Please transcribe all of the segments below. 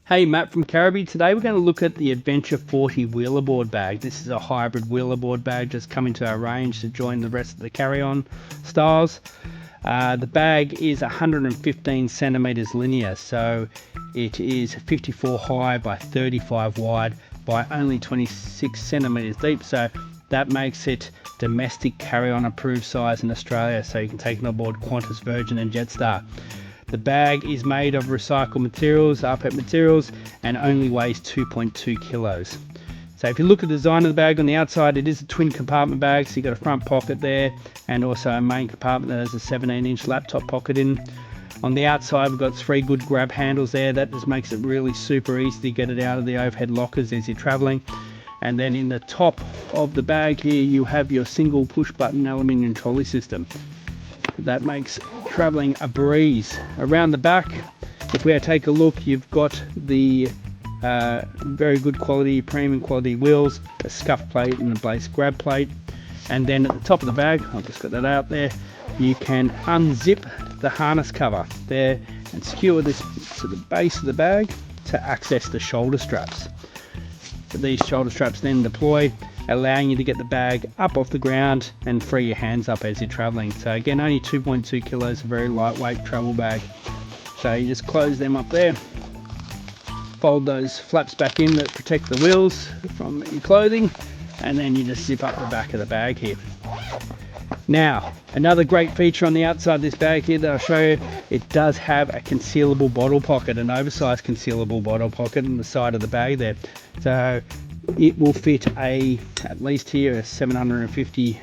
Hey, Matt from Caribee. Today we're going to look at the Adventure 40 wheelerboard bag. This is a hybrid wheelerboard bag just coming to our range to join the rest of the carry-on styles. The bag is 115 centimeters linear, so it is 54 high by 35 wide by only 26 centimeters deep, so that makes it domestic carry-on approved size in Australia, so you can take it on board Qantas, Virgin and Jetstar. The bag is made of recycled materials, rPET materials, and only weighs 2.2 kilos. So if you look at the design of the bag on the outside, it is a twin compartment bag, so you've got a front pocket there and also a main compartment that has a 17-inch laptop pocket in. On the outside, we've got 3 good grab handles there. That just makes it really super easy to get it out of the overhead lockers as you're traveling. And then in the top of the bag here, you have your single push button aluminium trolley system. That makes traveling a breeze. Around the back, if we take a look, you've got the very good quality, premium quality wheels, a scuff plate and a base grab plate. And then at the top of the bag, I've just got that out there, you can unzip the harness cover there and secure this to the base of the bag to access the shoulder straps. So these shoulder straps then deploy, allowing you to get the bag up off the ground and free your hands up as you're traveling. So again, only 2.2 kilos, a very lightweight travel bag. So you just close them up there, fold those flaps back in that protect the wheels from your clothing, and then you just zip up the back of the bag here. Now, another great feature on the outside of this bag here that I'll show you, it does have a concealable bottle pocket, an oversized concealable bottle pocket on the side of the bag there. So it will fit at least here, a 750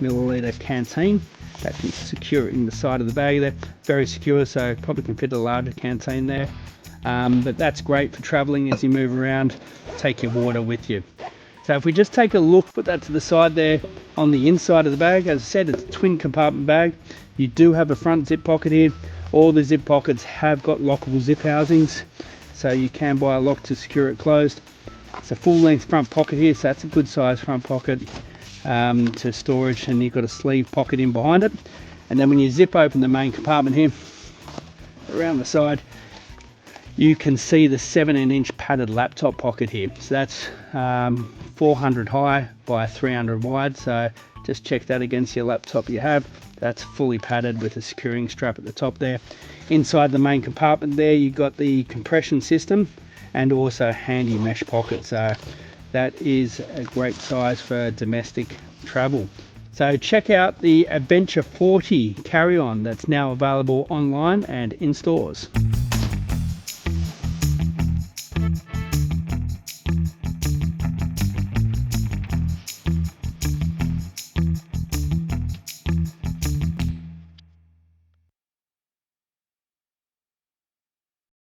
milliliter canteen. That can secure it in the side of the bag there. Very secure, so probably can fit a larger canteen there. But that's great for traveling as you move around. Take your water with you. So if we just take a look, put that to the side there, on the inside of the bag, as I said, it's a twin compartment bag. You do have a front zip pocket here. All the zip pockets have got lockable zip housings, so you can buy a lock to secure it closed. It's a full length front pocket here, so that's a good size front pocket to storage, and you've got a sleeve pocket in behind it. And then when you zip open the main compartment here, around the side, you can see the 17-inch padded laptop pocket here. So that's 400 high by 300 wide, so just check that against your laptop you have. That's fully padded with a securing strap at the top there. Inside the main compartment there, you've got the compression system and also handy mesh pocket, so that is a great size for domestic travel. So check out the Adventure 40 carry-on that's now available online and in stores.